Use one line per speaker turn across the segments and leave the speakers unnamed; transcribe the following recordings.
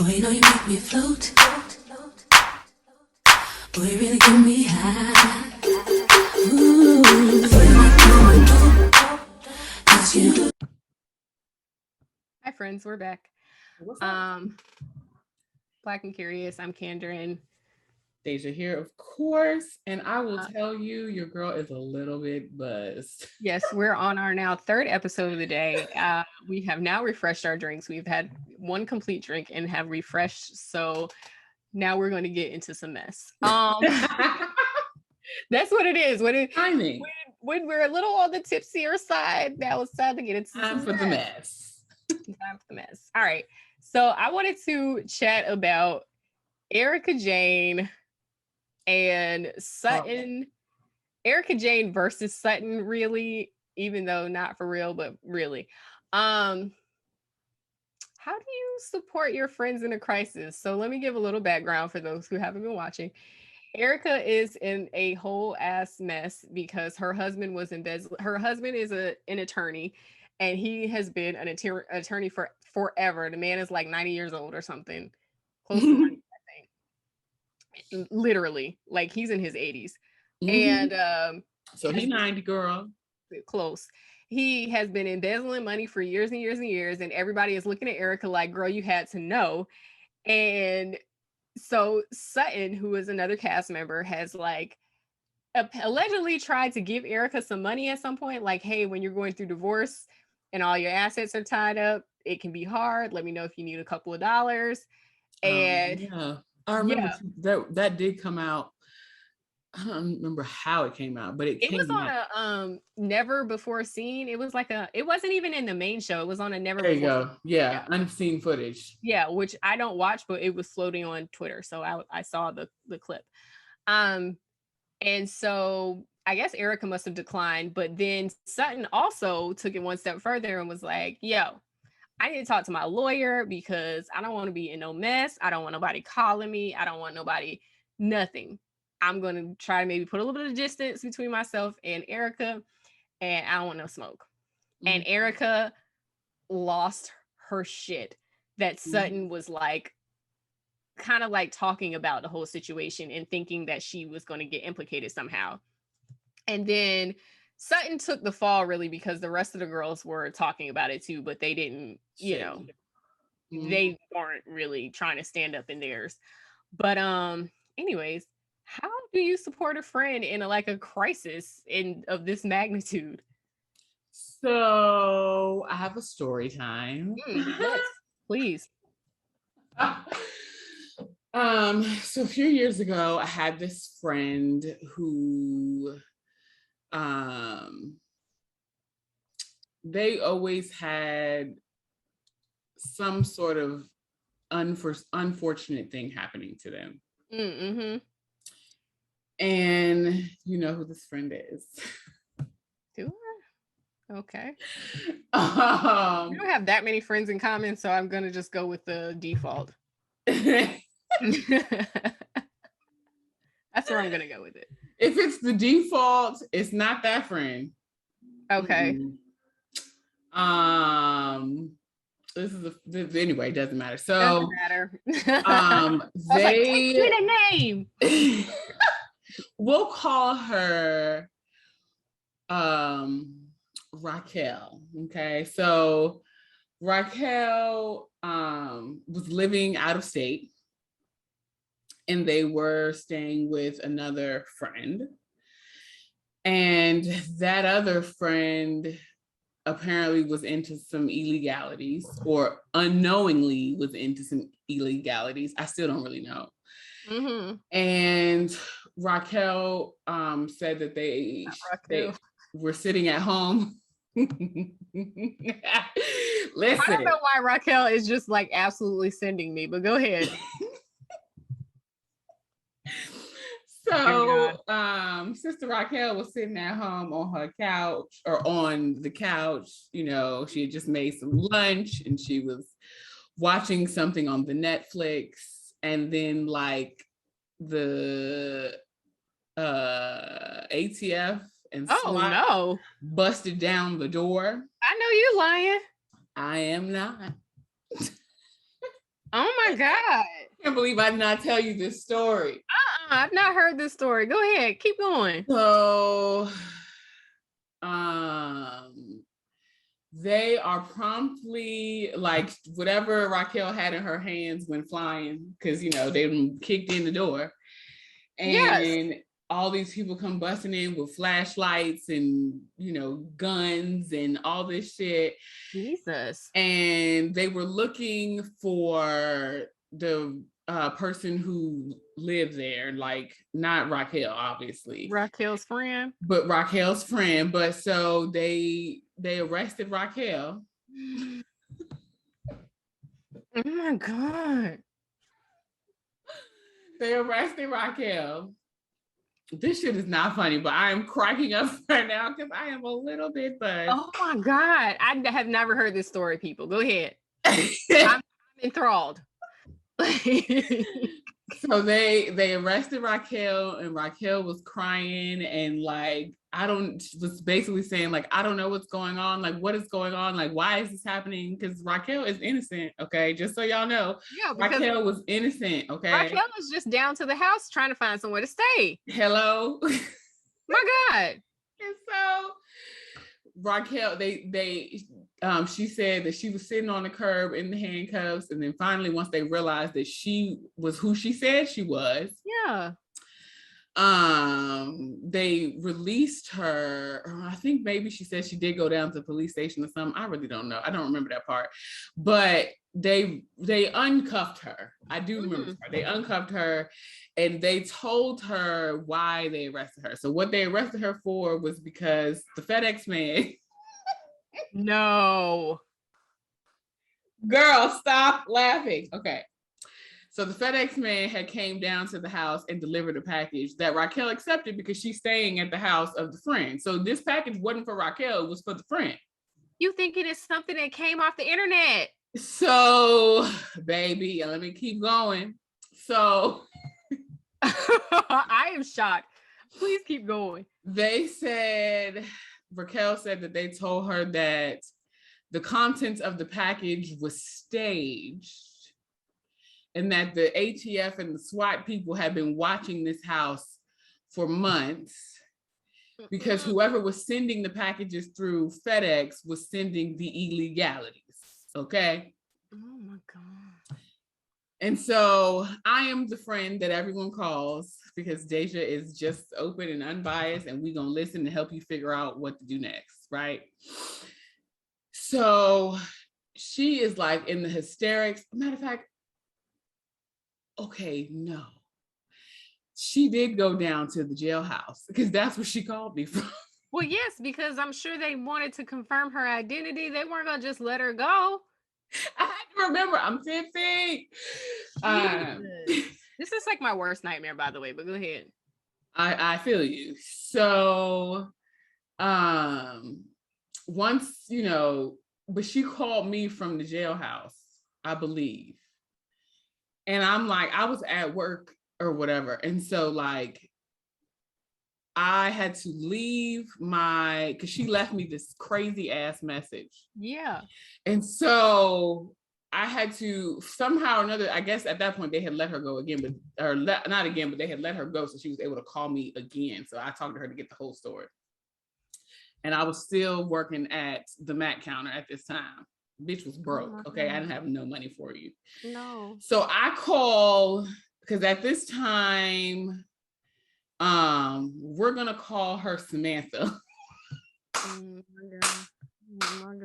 Boy, you know you make me float. Boy, you really get me high. Ooh,
Hi friends, we're back.
What's up?
Black and Curious. I'm Kendra.
Deja here, of course. And I will
Uh,
tell you, your girl is a little bit buzzed.
yes, we're on our now third episode of the day. We have now refreshed our drinks. We've had one complete drink and have refreshed. So now we're going to get into some mess. That's what it is.
Timing.
When we're a little on the tipsier side, now it's time to get into
Time
some
for the
mess.
mess.
Time for the mess. All right. So I wanted to chat about Erika Jayne and Sutton. Erika Jayne versus Sutton, really, even though not for real, but really. How do you support your friends in a crisis? So let me give a little background for those who haven't been watching. Erica is in a whole ass mess because her husband was embezzled. Her husband is an attorney, and he has been an attorney for forever. The man is like 90 years old or something, close to 90, I think. Literally, like he's in his 80s, and
so he's 90, girl.
Close. He has been embezzling money for years and years and years, and everybody is looking at Erica like, "Girl, you had to know." And so Sutton, who is another cast member, has like allegedly tried to give Erica some money at some point, like, "Hey, when you're going through divorce and all your assets are tied up, it can be hard. Let me know if you need a couple of dollars." And
yeah, I remember that did come out. I don't remember how it came out, but it
was
came
on
out.
a never before seen. It was like it wasn't even in the main show. It was on a never
There you
before.
go. Yeah, unseen footage.
Yeah, which I don't watch, but it was floating on Twitter, so I saw the clip. And so I guess Erica must have declined, but then Sutton also took it one step further and was like, "Yo, I need to talk to my lawyer because I don't want to be in no mess. I don't want nobody calling me. I don't want nobody nothing. I'm going to try to maybe put a little bit of distance between myself and Erica, and I don't want no smoke." And Erica lost her shit that Sutton was like kind of like talking about the whole situation and thinking that she was going to get implicated somehow. And then Sutton took the fall really because the rest of the girls were talking about it too, but they didn't, they weren't really trying to stand up in theirs. But anyways, how do you support a friend in a crisis of this magnitude?
So I have a story time.
Yes, please.
So a few years ago, I had this friend who they always had some sort of unfortunate thing happening to them.
Mm-hmm.
And you know who this friend is.
Do I? Okay. We don't have that many friends in common, so I'm gonna just go with the default. That's where I'm gonna go with it.
If it's the default, it's not that friend.
Okay.
This is anyway, it doesn't matter. So
doesn't matter.
They
give me the name.
We'll call her Raquel. Okay. So Raquel was living out of state, and they were staying with another friend. And that other friend apparently was into some illegalities, or unknowingly was into some illegalities. I still don't really know. Mm-hmm. And Raquel said that they were sitting at home. Listen,
I don't know why Raquel is just like absolutely sending me, but go ahead.
So Sister Raquel was sitting at home on her couch, or on the couch. You know, she had just made some lunch and she was watching something on the Netflix, and then like the ATF and SWAT busted down the door.
I know you lying.
I am not.
Oh my God.
I can't believe I did not tell you this story.
I've not heard this story. Go ahead. Keep going.
So, they are promptly like whatever Raquel had in her hands went flying because they kicked in the door, and
Yes.
all these people come busting in with flashlights and guns and all this shit.
Jesus.
And they were looking for the person who lived there, like not Raquel, obviously.
Raquel's friend.
But Raquel's friend. But so they arrested Raquel.
Oh my God.
They arrested Raquel. This shit is not funny, but I am cracking up right now because I am a little bit buzzed.
Oh my God. I have never heard this story, people. Go ahead. I'm enthralled.
So they arrested Raquel, and Raquel was crying and was basically saying like, I don't know what's going on. Like, what is going on? Like, why is this happening? Because Raquel is innocent. Okay. Just so y'all know. Yeah, Raquel was innocent. Okay.
Raquel was just down to the house trying to find somewhere to stay.
Hello.
My God.
And so Raquel, she said that she was sitting on the curb in the handcuffs, and then finally, once they realized that she was who she said she was, they released her. I think maybe she said she did go down to the police station or something. I really don't know. I don't remember that part, but they uncuffed her. I do remember this part. They uncuffed her, and they told her why they arrested her. So what they arrested her for was because the FedEx man.
No.
Girl, stop laughing. Okay. So the FedEx man had came down to the house and delivered a package that Raquel accepted because she's staying at the house of the friend. So this package wasn't for Raquel, it was for the friend.
You think it is something that came off the internet?
So, baby, let me keep going. So
I am shocked. Please keep going.
Raquel said that they told her that the contents of the package was staged and that the ATF and the SWAT people had been watching this house for months because whoever was sending the packages through FedEx was sending the illegalities. Okay.
Oh my God.
And so I am the friend that everyone calls because Deja is just open and unbiased, and we're going to listen and help you figure out what to do next, right? So she is like in the hysterics. Matter of fact, okay, no. She did go down to the jailhouse because that's where she called me from.
Well, yes, because I'm sure they wanted to confirm her identity. They weren't going to just let her go.
I had to remember, I'm 50.
This is like my worst nightmare, by the way, but go ahead.
I feel you. So once, but she called me from the jailhouse, I believe. And I'm like, I was at work or whatever. And so like, I had to leave because she left me this crazy ass message.
Yeah.
And so I had to somehow or another, I guess at that point they had let her go again, not again, but they had let her go. So she was able to call me again. So I talked to her to get the whole story. And I was still working at the Mac counter at this time. Bitch was broke. Okay. I didn't have no money for you.
No.
So I call because at this time, we're gonna call her Samantha.
Oh my God.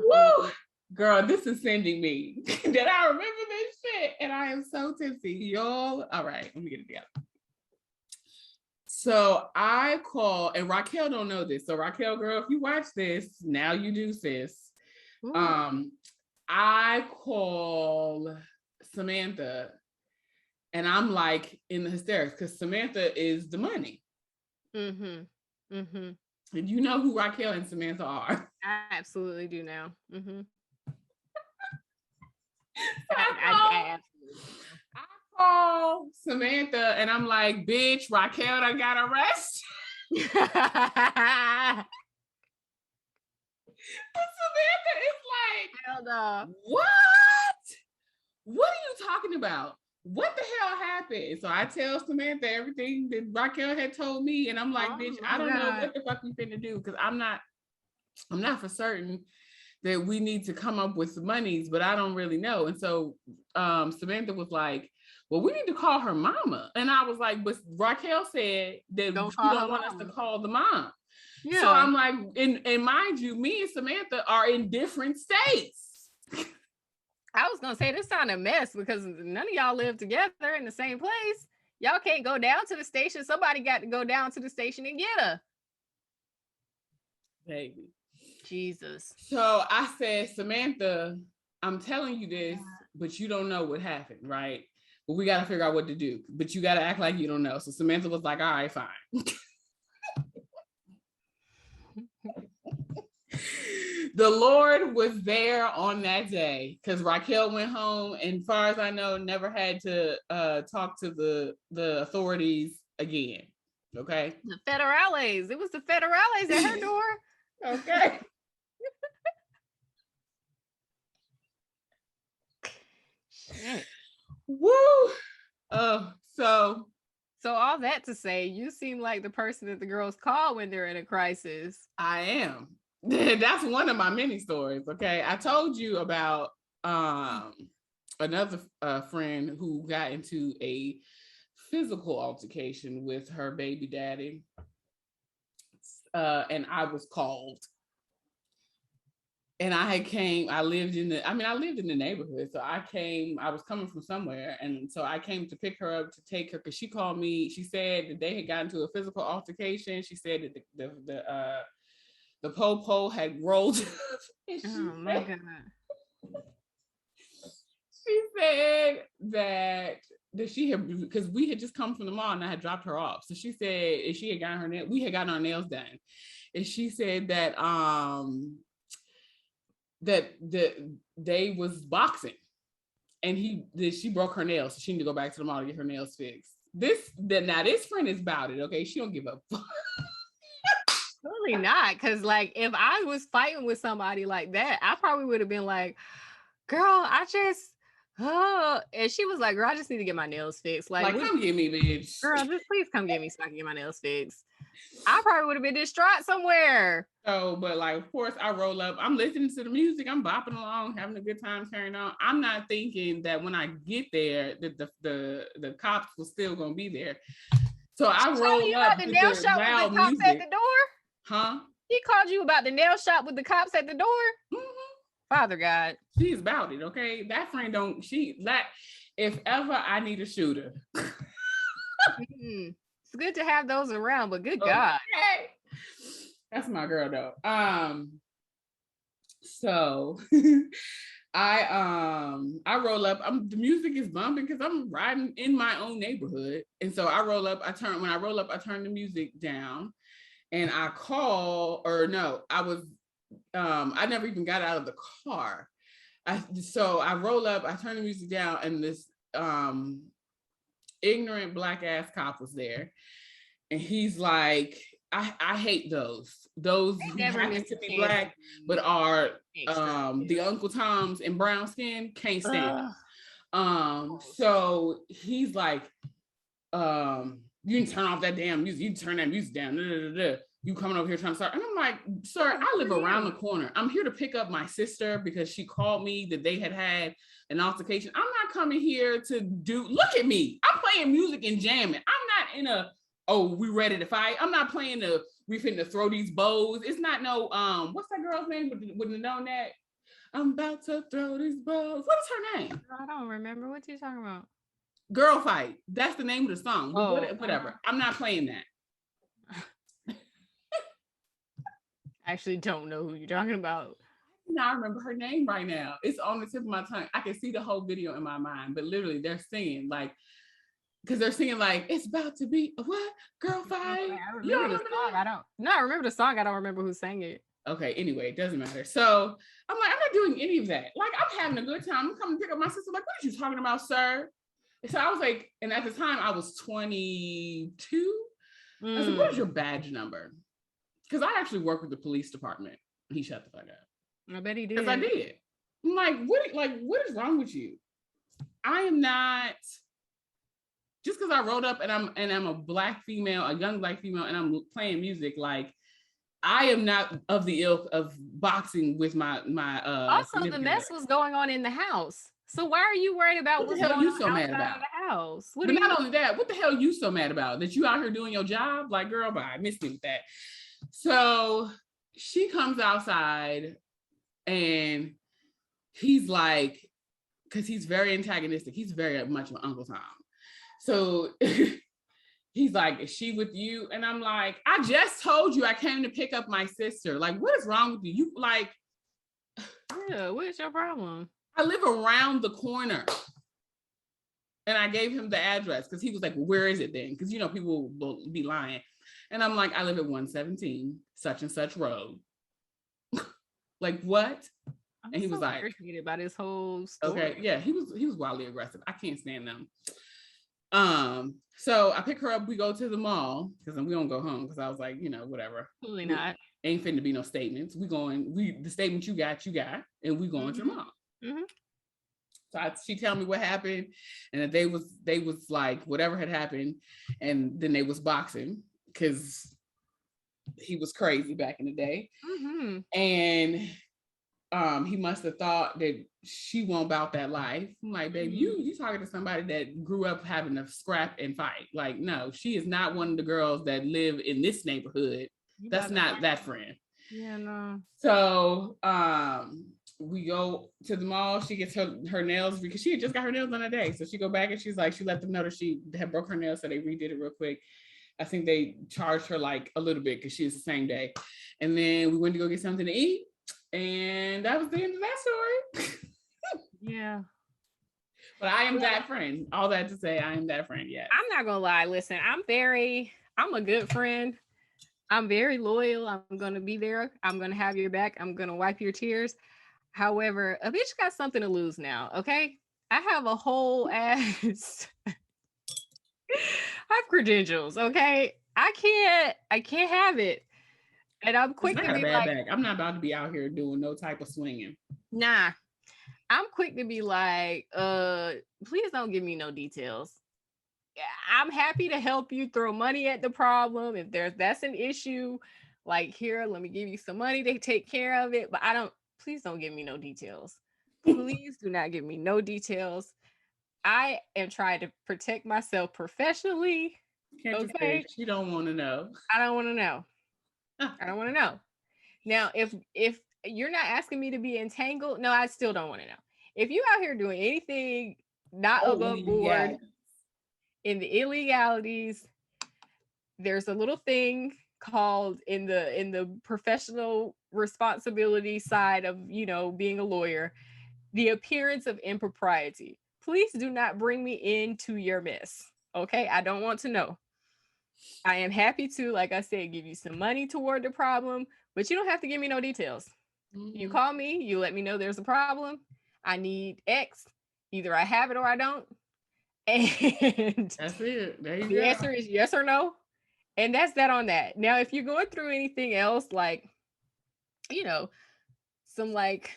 Woo! Girl, this is sending me. Did I remember this shit? And I am so tipsy, y'all. All right, let me get it together. So I call, and Raquel don't know this. So Raquel, girl, if you watch this, now you do, sis. I call Samantha. And I'm like in the hysterics because Samantha is the money. And you know who Raquel and Samantha are.
I absolutely do now.
I call Samantha and I'm like, bitch, Raquel done got arrested. And Samantha is like,
Hell no.
What? What are you talking about? What the hell happened? So I tell Samantha everything that Raquel had told me, and I'm like, bitch, I don't know what the fuck we finna do, because I'm not for certain that we need to come up with some monies, but I don't really know. And so Samantha was like, well, we need to call her mama. And I was like, but Raquel said that you don't want us to call the mom. Yeah. So I'm like, and mind you, me and Samantha are in different states.
I was gonna say this sounded a mess because none of y'all live together in the same place. Y'all can't go down to the station. Somebody got to go down to the station and get her.
Baby.
Jesus.
So I said, Samantha, I'm telling you this, but you don't know what happened, right? But we got to figure out what to do. But you got to act like you don't know. So Samantha was like, all right, fine. The Lord was there on that day because Raquel went home and, as far as I know, never had to talk to the authorities again. Okay.
The federales. It was the federales at her door.
Okay. Woo. So
all that to say, you seem like the person that the girls call when they're in a crisis.
I am. That's one of my many stories. Okay. I told you about another friend who got into a physical altercation with her baby daddy. And I was called. And I lived in the neighborhood. So I was coming from somewhere. And so I came to pick her up to take her, because she called me. She said that they had gotten into a physical altercation. She said that the po-po had rolled.
Oh my God.
She said that she had, because we had just come from the mall and I had dropped her off. So she said she had gotten we had gotten our nails done. And she said that they was boxing, and she broke her nails, so she needed to go back to the mall to get her nails fixed. This friend is about it, okay? She don't give up.
Really not, because like if I was fighting with somebody like that, I probably would have been like, girl, and she was like, girl, I just need to get my nails fixed. Like
come get me, bitch.
Girl, just please come get me so I can get my nails fixed. I probably would have been distraught somewhere.
So, but like, of course, I roll up. I'm listening to the music. I'm bopping along, having a good time, carrying on. I'm not thinking that when I get there, that the cops were still gonna be there. So I roll up
the nail shop with the cops at the door.
Huh?
He called you about the nail shop with the cops at the door. Mm-hmm. Father God,
she's about it. Okay, that friend don't. If ever I need a shooter.
It's good to have those around, but good God.
That's my girl though. So I roll up. The music is bumping because I'm riding in my own neighborhood. And so I roll up, I turn the music down, and I never even got out of the car. So I roll up, I turn the music down, and this ignorant black ass cop was there, and he's like, I hate those who happen to be black but are the Uncle Toms in brown skin, can't stand them. So he's like, you can turn off that damn music, you can turn that music down, you coming over here trying to start. And I'm like, sir, I live around the corner. I'm here to pick up my sister because she called me that they had an altercation. I'm not coming here look at me. I'm playing music and jamming. I'm not in we ready to fight. I'm not playing we finna throw these bows. It's not no, what's that girl's name with the known that? I'm about to throw these bows. What is her name?
I don't remember. What you talking about?
Girl Fight. That's the name of the song. Whatever. I'm not playing that.
I actually don't know who you're talking about.
I remember her name right now. It's on the tip of my tongue. I can see the whole video in my mind, but literally they're singing because they're singing like, it's about to be a what? Girl fight.
I remember the song. I remember the song. I don't remember who sang it.
Okay, anyway, it doesn't matter. So I'm like, I'm not doing any of that. Like, I'm having a good time. I'm coming to pick up my sister. Like, what are you talking about, sir? So I was like, and at the time I was 22. I said, what is your badge number? Because I actually work with the police department. He shut the fuck up.
I bet he did.
Because I did. I'm what is wrong with you? I am not, just because I rolled up and I'm a black female, a young black female, and I'm playing music, like I am not of the ilk of boxing with my
Also, the mess was going on in the house. So why are you worried about what's going on outside of the house?
But not only that, what the hell are you so mad about? That you out here doing your job? Like, girl, bye. I missed me with that. So she comes outside and he's like, because he's very antagonistic. He's very much my Uncle Tom. So he's like, is she with you? And I'm like, I just told you I came to pick up my sister. Like, what is wrong with you? You like,
yeah, what's your problem?
I live around the corner. And I gave him the address because he was like, where is it then? Because, you know, people will be lying. And I'm like, I live at 117, such and such road. Like, what? And he was like,
irritated about his whole story.
Okay, yeah, he was wildly aggressive. I can't stand them. So I pick her up, we go to the mall, because we don't go home, because I was like, you know, whatever.
Totally not.
Ain't finna be no statements. The statement you got, and we going to the mall. Mm-hmm. So she tell me what happened, and that they was like, whatever had happened, and then they was boxing, because he was crazy back in the day. Mm-hmm. And he must have thought that she won't about that life. I'm like, baby, you talking to somebody that grew up having to scrap and fight. Like, no, she is not one of the girls that live in this neighborhood. That's not that friend.
Yeah, no.
So we go to the mall. She gets her nails, because she had just got her nails done that day. So she go back and she's like, she let them know that she had broke her nails, so they redid it real quick. I think they charged her like a little bit because she was the same day. And then we went to go get something to eat. And that was the end of that story.
Yeah.
But I am that friend. All that to say, I am that friend. Yes.
I'm not gonna lie. Listen, I'm a good friend. I'm very loyal. I'm gonna be there. I'm gonna have your back. I'm gonna wipe your tears. However, a bitch got something to lose now. Okay. I have a whole ass. I have credentials. Okay. I can't have it. And I'm quick to be like,
I'm not about to be out here doing no type of swinging.
Nah, I'm quick to be like, please don't give me no details. I'm happy to help you throw money at the problem. If that's an issue, like, here, let me give you some money to take care of it. But please don't give me no details. Please do not give me no details. I am trying to protect myself professionally.
Can't you say you don't want to know?
I don't want to know. I don't want to know. Now, if you're not asking me to be entangled, no, I still don't want to know. If you out here doing anything not above board in the illegalities, there's a little thing called in the professional responsibility side of, you know, being a lawyer, the appearance of impropriety. Please do not bring me into your mess. Okay, I don't want to know. I am happy to, like I said, give you some money toward the problem, but you don't have to give me no details. Mm-hmm. You call me, you let me know there's a problem. I need X. Either I have it or I don't. And
that's it. There you
go. The answer is yes or no. And that's that on that. Now, if you're going through anything else, like, you know, some like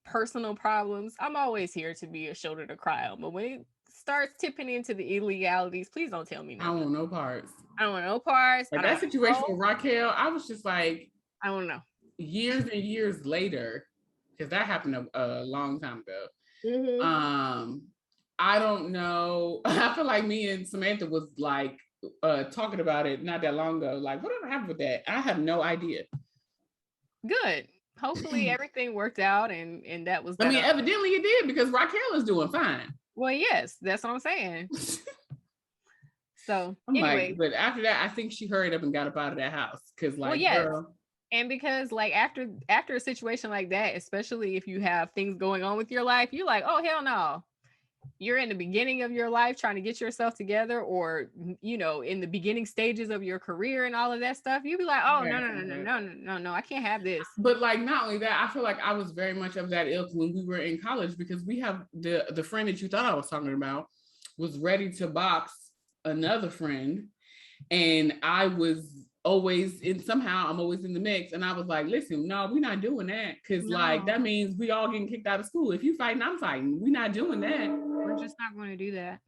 personal problems, I'm always here to be a shoulder to cry on. But when it starts tipping into the illegalities, please don't tell me nothing.
I don't want no parts.
I don't want no parts.
Like that situation with Raquel, I was just like,
I don't know.
Years and years later, because that happened a long time ago. Mm-hmm. I don't know. I feel like me and Samantha was like talking about it not that long ago. Like, whatever happened with that? I have no idea.
Good. Hopefully everything worked out, and that was.
Evidently it did, because Raquel is doing fine.
Well, yes, that's what I'm saying. So
anyway, like, but after that, I think she hurried up and got up out of that house because, like, well, yes. Girl.
And because, like, after a situation like that, especially if you have things going on with your life, you're like, oh hell no. You're in the beginning of your life trying to get yourself together, or, you know, in the beginning stages of your career and all of that stuff. You'd be like, oh no, I can't have this.
But like, not only that, I feel like I was very much of that ilk when we were in college, because we have the friend that you thought I was talking about was ready to box another friend, and I was always in somehow I'm always in the mix. And I was like, listen, no, we're not doing that. Cause like that means we all getting kicked out of school. If you fighting, I'm fighting. We're not doing that.
We're just not going to do that.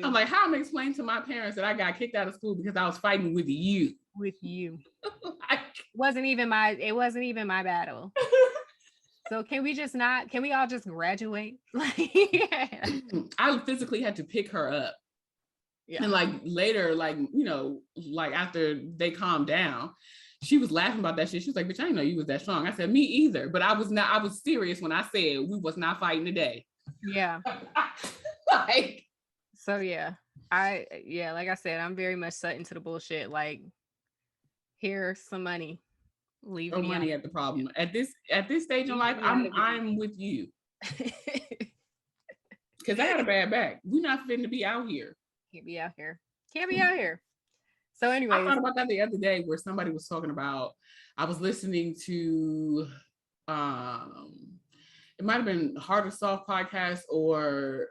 I'm like, how am I explaining to my parents that I got kicked out of school because I was fighting with you?
With you. It wasn't even my battle. So can we all just graduate?
I physically had to pick her up. Yeah. And like later, like, you know, like after they calmed down, she was laughing about that shit. She was like, bitch, I didn't know you was that strong. I said, me either. But I was serious when I said we was not fighting today.
Yeah.
Like,
so yeah. Like I said, I'm very much Sutton to the bullshit. Like, here's some money. Leave
throw
me
money
out.
At the problem. At this stage in life, I'm with you. Because I had a bad back. We're not fitting to be out here.
Can't be out here. So anyway,
I thought about that the other day where somebody was talking about, I was listening to it might have been Hard or Soft podcast or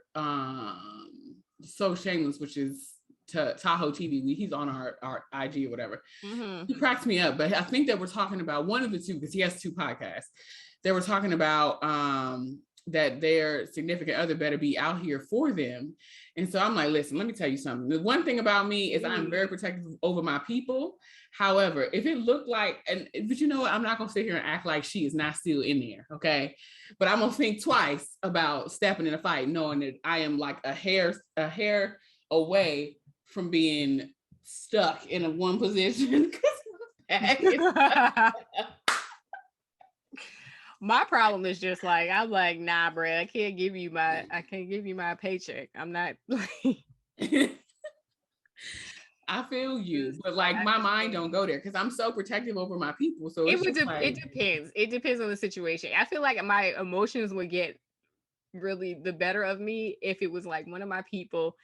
So Shameless, which is Tahoe TV. He's on our IG or whatever. Mm-hmm. He cracks me up, but I think that we're talking about one of the two, because he has two podcasts. They were talking about that their significant other better be out here for them. And so I'm like, listen, let me tell you something. The one thing about me is I'm very protective over my people. However, if it looked like, but you know what, I'm not gonna sit here and act like she is not still in there, okay? But I'm gonna think twice about stepping in a fight, knowing that I am like a hair away from being stuck in a one position.
My problem is just like, I'm like, nah, bro, I can't give you my paycheck. I'm not
I feel you, but like my mind don't go there because I'm so protective over my people. So
it depends. It depends on the situation. I feel like my emotions would get really the better of me if it was like one of my people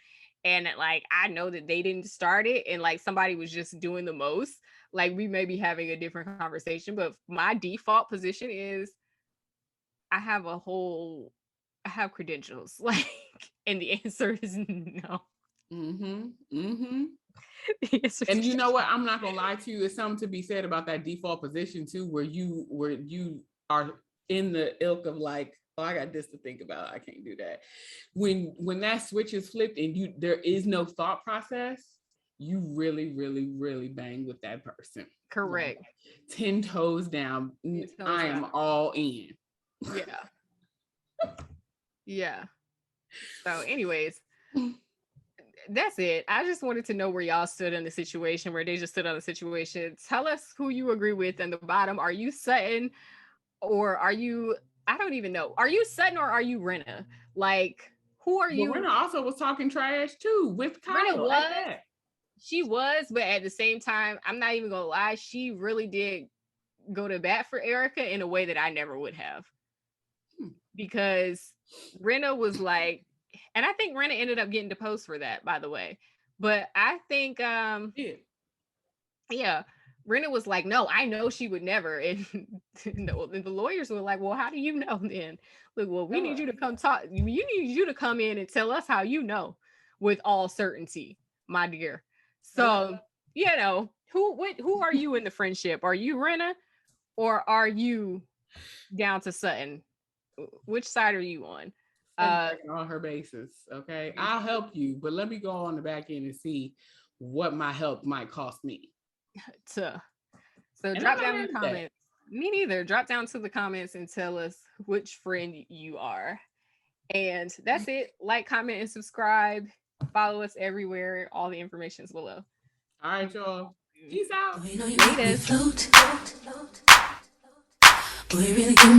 and like I know that they didn't start it and like somebody was just doing the most. Like we may be having a different conversation, but my default position is I have credentials, like, and the answer is no.
And you know what? I'm not gonna lie to you. There's something to be said about that default position too, where you are in the ilk of like, oh, I got this to think about. I can't do that. When that switch is flipped and there is no thought process, you really, really, really bang with that person.
Correct.
Like, 10 toes down. I am all in.
Yeah. So anyways, that's it. I just wanted to know where y'all stood in the situation, where they just stood on the situation. Tell us who you agree with in the bottom. Are you Sutton or are you, I don't even know. Are you Sutton or are you Rinna? Like, who are you?
Rinna also was talking trash too with Kyle.
She was, but at the same time, I'm not even gonna lie, she really did go to bat for Erika in a way that I never would have. Because Rinna was like, and I think Rinna ended up getting deposed for that, by the way. But I think Rinna was like, no, I know she would never. And the lawyers were like, well, how do you know then? Look, well, we need you to come talk. You need you to come in and tell us how you know with all certainty, my dear. So, you know, who are you in the friendship? Are you Rinna or are you down to Sutton? Which side are you on?
On her basis, okay? I'll help you, but let me go on the back end and see what my help might cost me. So
drop down in the comments. Me neither. Drop down to the comments and tell us which friend you are. And that's it. Like, comment, and subscribe. Follow us everywhere. All the information is below.
All right, y'all. Peace out.
Boy, you know you make me float. Boy, really give me